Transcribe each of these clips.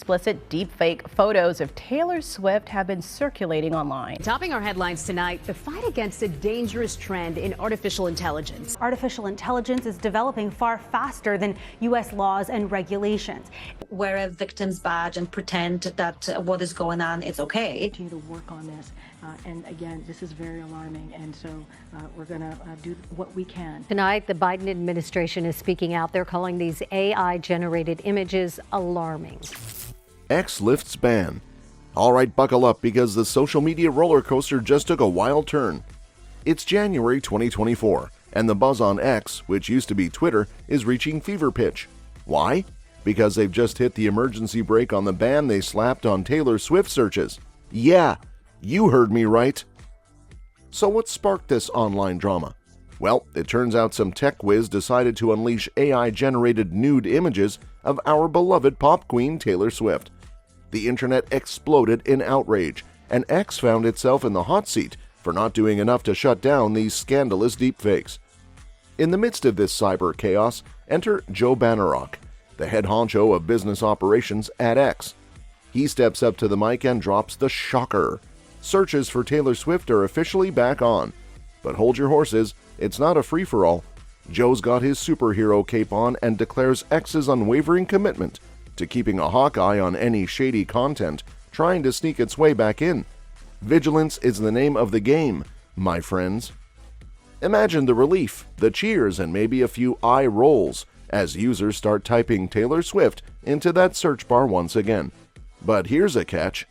Explicit deepfake photos of Taylor Swift have been circulating online. Topping our headlines tonight, the fight against a dangerous trend in artificial intelligence. Artificial intelligence is developing far faster than U.S. laws and regulations. Wear a victim's badge and pretend that what is going on is okay. Continue to work on this, and again, this is very alarming, and so we're going to do what we can. Tonight, the Biden administration is speaking out. They're calling these AI-generated images alarming. X lifts ban. All right, buckle up because the social media roller coaster just took a wild turn. It's January 2024, and the buzz on X, which used to be Twitter, is reaching fever pitch. Why? Because they've just hit the emergency brake on the ban they slapped on Taylor Swift searches. Yeah, you heard me right. So what sparked this online drama? Well, it turns out some tech whiz decided to unleash AI-generated nude images of our beloved pop queen Taylor Swift. The internet exploded in outrage, and X found itself in the hot seat for not doing enough to shut down these scandalous deepfakes. In the midst of this cyber chaos, enter Joe Bannerock, the head honcho of business operations at X. He steps up to the mic and drops the shocker. Searches for Taylor Swift are officially back on. But hold your horses, it's not a free-for-all. Joe's got his superhero cape on and declares X's unwavering commitment to keeping a hawk eye on any shady content trying to sneak its way back in. Vigilance is the name of the game, my friends. Imagine the relief, the cheers, and maybe a few eye rolls as users start typing Taylor Swift into that search bar once again. But here's a catch.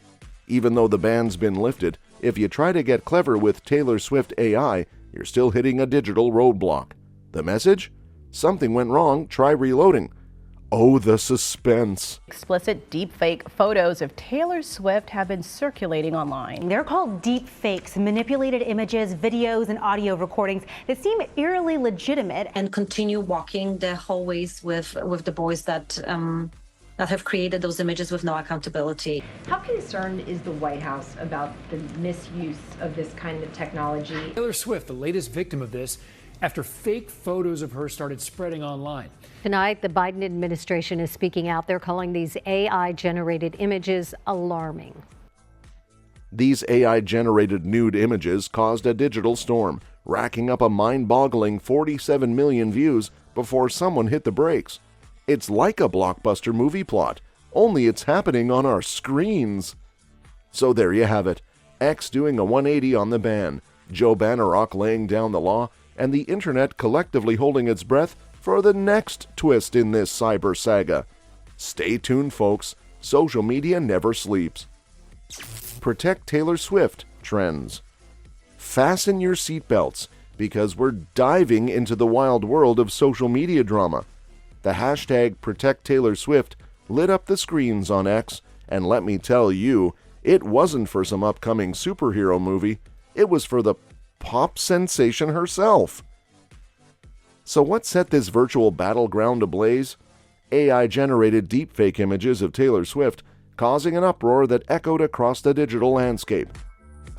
Even though the ban's been lifted, if you try to get clever with Taylor Swift AI, you're still hitting a digital roadblock. The message? Something went wrong, try reloading. Oh, the suspense. Explicit deepfake photos of Taylor Swift have been circulating online. They're called deepfakes, manipulated images, videos, and audio recordings that seem eerily legitimate. And continue walking the hallways with the boys that have created those images with no accountability. How concerned is the White House about the misuse of this kind of technology? Taylor Swift, the latest victim of this, after fake photos of her started spreading online. Tonight, the Biden administration is speaking out. They're calling these AI-generated images alarming. These AI-generated nude images caused a digital storm, racking up a mind-boggling 47 million views before someone hit the brakes. It's like a blockbuster movie plot, only it's happening on our screens. So there you have it. X doing a 180 on the ban, Joe Bannerock laying down the law, and the internet collectively holding its breath for the next twist in this cyber saga. Stay tuned, folks. Social media never sleeps. Protect Taylor Swift trends. Fasten your seatbelts because we're diving into the wild world of social media drama. The hashtag Protect Taylor Swift lit up the screens on X, and let me tell you, it wasn't for some upcoming superhero movie. It was for the pop sensation herself. So what set this virtual battleground ablaze? AI-generated deepfake images of Taylor Swift causing an uproar that echoed across the digital landscape.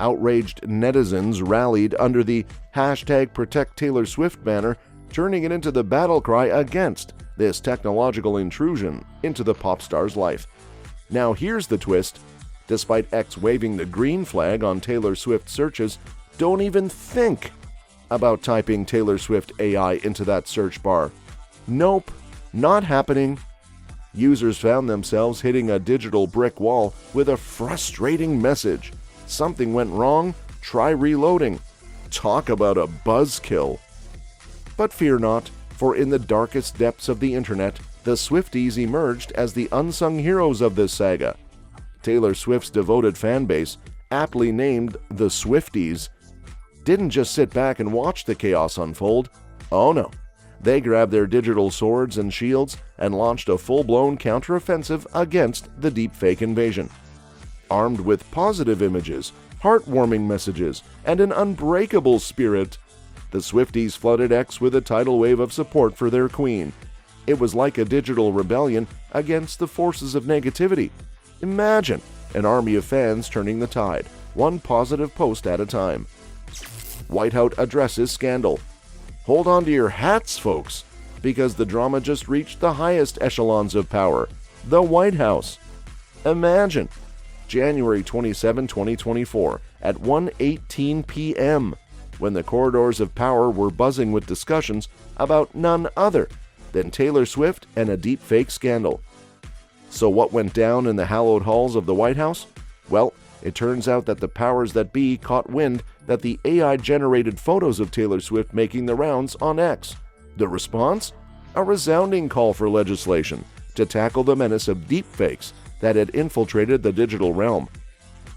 Outraged netizens rallied under the hashtag Protect Taylor Swift banner, turning it into the battle cry against this technological intrusion into the pop star's life. Now here's the twist. Despite X waving the green flag on Taylor Swift searches, don't even think about typing Taylor Swift AI into that search bar. Nope, not happening. Users found themselves hitting a digital brick wall with a frustrating message. Something went wrong, try reloading. Talk about a buzzkill. But fear not, for in the darkest depths of the internet, the Swifties emerged as the unsung heroes of this saga. Taylor Swift's devoted fanbase, aptly named the Swifties, didn't just sit back and watch the chaos unfold. Oh no, they grabbed their digital swords and shields and launched a full-blown counteroffensive against the deepfake invasion. Armed with positive images, heartwarming messages, and an unbreakable spirit, the Swifties flooded X with a tidal wave of support for their queen. It was like a digital rebellion against the forces of negativity. Imagine an army of fans turning the tide, one positive post at a time. Whiteout addresses scandal. Hold on to your hats, folks, because the drama just reached the highest echelons of power, the White House. Imagine! January 27, 2024 at 1:18 p.m. when the corridors of power were buzzing with discussions about none other than Taylor Swift and a deepfake scandal. So what went down in the hallowed halls of the White House? Well, it turns out that the powers that be caught wind that the AI-generated photos of Taylor Swift making the rounds on X. The response? A resounding call for legislation to tackle the menace of deepfakes that had infiltrated the digital realm.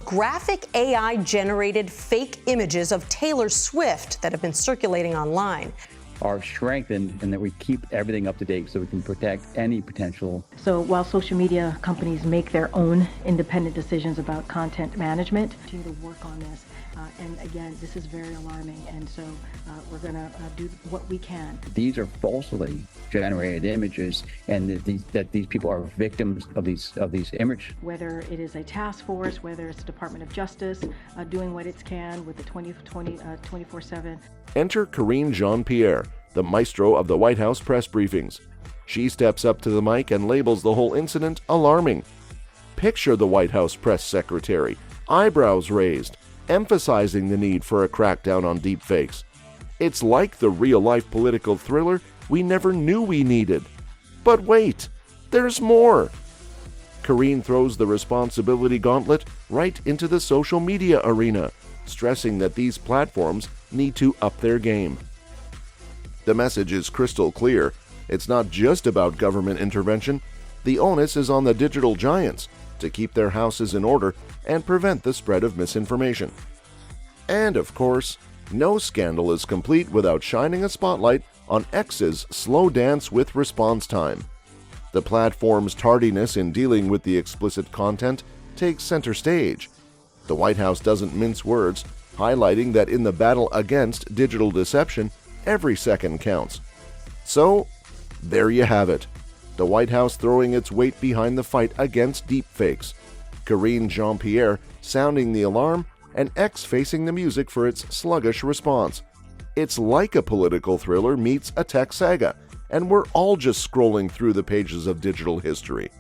Graphic AI-generated fake images of Taylor Swift that have been circulating online are strengthened and that we keep everything up to date so we can protect any potential. So while social media companies make their own independent decisions about content management, continue to work on this. And again, this is very alarming, and so we're going to do what we can. These are falsely generated images, and that these people are victims of these images. Whether it is a task force, whether it's the Department of Justice doing what it can with the 24/7. Enter Karine Jean-Pierre, the maestro of the White House press briefings. She steps up to the mic and labels the whole incident alarming. Picture the White House press secretary, eyebrows raised, emphasizing the need for a crackdown on deepfakes. It's like the real-life political thriller we never knew we needed. But wait, there's more. Karine throws the responsibility gauntlet right into the social media arena, stressing that these platforms need to up their game. The message is crystal clear. It's not just about government intervention. The onus is on the digital giants to keep their houses in order and prevent the spread of misinformation. And of course, no scandal is complete without shining a spotlight on X's slow dance with response time. The platform's tardiness in dealing with the explicit content takes center stage. The White House doesn't mince words, highlighting that in the battle against digital deception, every second counts. So, there you have it. The White House throwing its weight behind the fight against deepfakes. Karine Jean-Pierre sounding the alarm, and X facing the music for its sluggish response. It's like a political thriller meets a tech saga, and we're all just scrolling through the pages of digital history.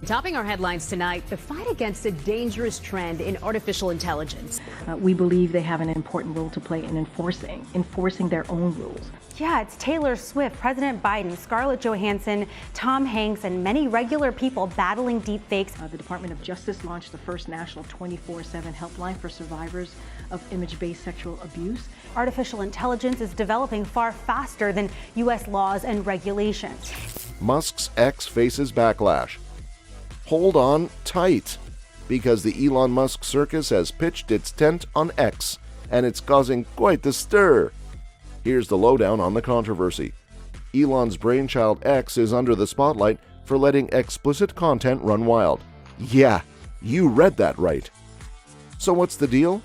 Topping our headlines tonight, the fight against a dangerous trend in artificial intelligence. We believe they have an important role to play in enforcing their own rules. Yeah, it's Taylor Swift, President Biden, Scarlett Johansson, Tom Hanks, and many regular people battling deepfakes. The Department of Justice launched the first national 24/7 helpline for survivors of image-based sexual abuse. Artificial intelligence is developing far faster than U.S. laws and regulations. Musk's X faces backlash. Hold on tight, because the Elon Musk circus has pitched its tent on X, and it's causing quite the stir. Here's the lowdown on the controversy. Elon's brainchild X is under the spotlight for letting explicit content run wild. Yeah, you read that right. So what's the deal?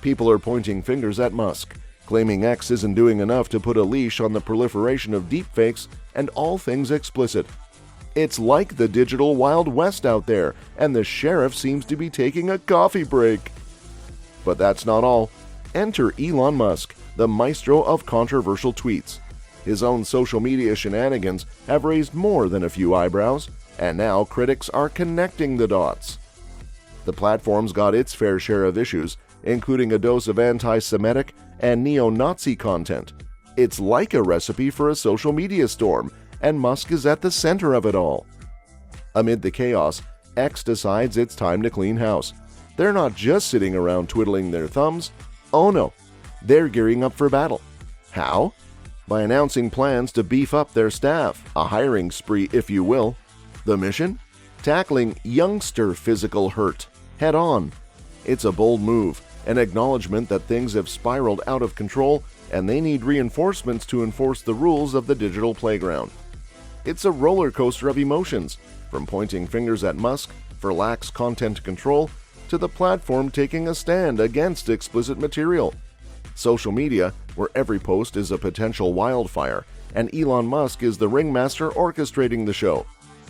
People are pointing fingers at Musk, claiming X isn't doing enough to put a leash on the proliferation of deepfakes and all things explicit. It's like the digital Wild West out there, and the sheriff seems to be taking a coffee break. But that's not all. Enter Elon Musk, the maestro of controversial tweets. His own social media shenanigans have raised more than a few eyebrows, and now critics are connecting the dots. The platform's got its fair share of issues, including a dose of anti-Semitic and neo-Nazi content. It's like a recipe for a social media storm, and Musk is at the center of it all. Amid the chaos, X decides it's time to clean house. They're not just sitting around twiddling their thumbs. Oh no, they're gearing up for battle. How? By announcing plans to beef up their staff, a hiring spree if you will. The mission? Tackling youngster physical hurt head on. It's a bold move, an acknowledgement that things have spiraled out of control and they need reinforcements to enforce the rules of the digital playground. It's a roller coaster of emotions, from pointing fingers at Musk for lax content control to the platform taking a stand against explicit material. Social media, where every post is a potential wildfire, and Elon Musk is the ringmaster orchestrating the show.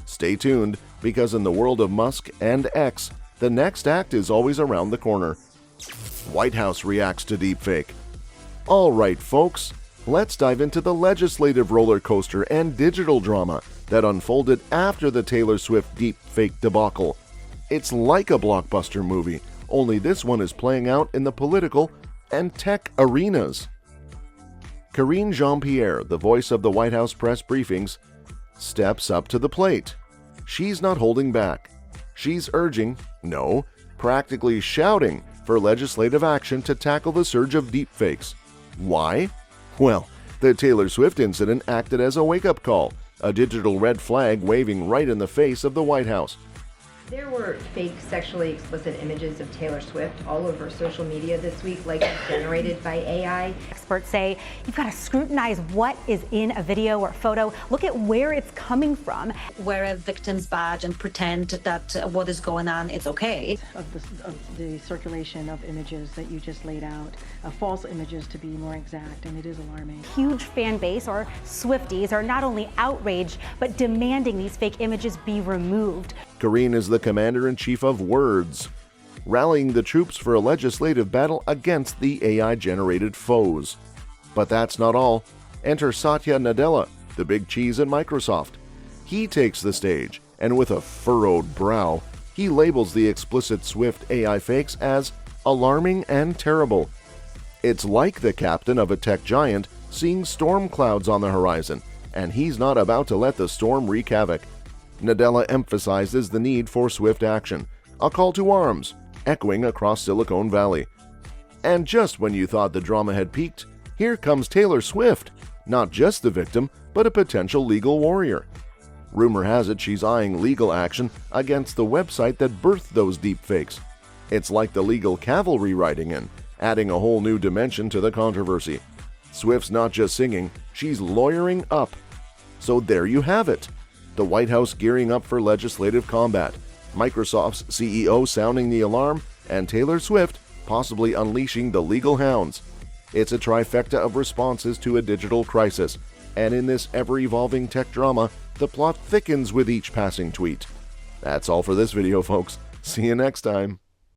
Stay tuned, because in the world of Musk and X, the next act is always around the corner. White House reacts to deepfake. All right, folks, let's dive into the legislative roller coaster and digital drama that unfolded after the Taylor Swift deepfake debacle It's like a blockbuster movie, only this one is playing out in the political and tech arenas. Karine Jean-Pierre, the voice of the White House press briefings, steps up to the plate. She's not holding back. She's urging, no, practically shouting for legislative action to tackle the surge of deepfakes. Why? Well, the Taylor Swift incident acted as a wake-up call, a digital red flag waving right in the face of the White House. There were fake sexually explicit images of Taylor Swift all over social media this week, likely generated by AI. Experts say you've got to scrutinize what is in a video or photo. Look at where it's coming from. Wear a victim's badge and pretend that what is going on is okay. Of the circulation of images that you just laid out, false images to be more exact, and it is alarming. Huge fan base, or Swifties, are not only outraged, but demanding these fake images be removed. Karine is the commander-in-chief of Words, rallying the troops for a legislative battle against the AI-generated foes. But that's not all. Enter Satya Nadella, the big cheese at Microsoft. He takes the stage, and with a furrowed brow, he labels the explicit Swift AI fakes as alarming and terrible. It's like the captain of a tech giant seeing storm clouds on the horizon, and he's not about to let the storm wreak havoc. Nadella emphasizes the need for swift action, a call to arms, echoing across Silicon Valley. And just when you thought the drama had peaked, here comes Taylor Swift, not just the victim, but a potential legal warrior. Rumor has it she's eyeing legal action against the website that birthed those deepfakes. It's like the legal cavalry riding in, adding a whole new dimension to the controversy. Swift's not just singing, she's lawyering up. So there you have it. The White House gearing up for legislative combat, Microsoft's CEO sounding the alarm, and Taylor Swift possibly unleashing the legal hounds. It's a trifecta of responses to a digital crisis, and in this ever-evolving tech drama, the plot thickens with each passing tweet. That's all for this video, folks. See you next time.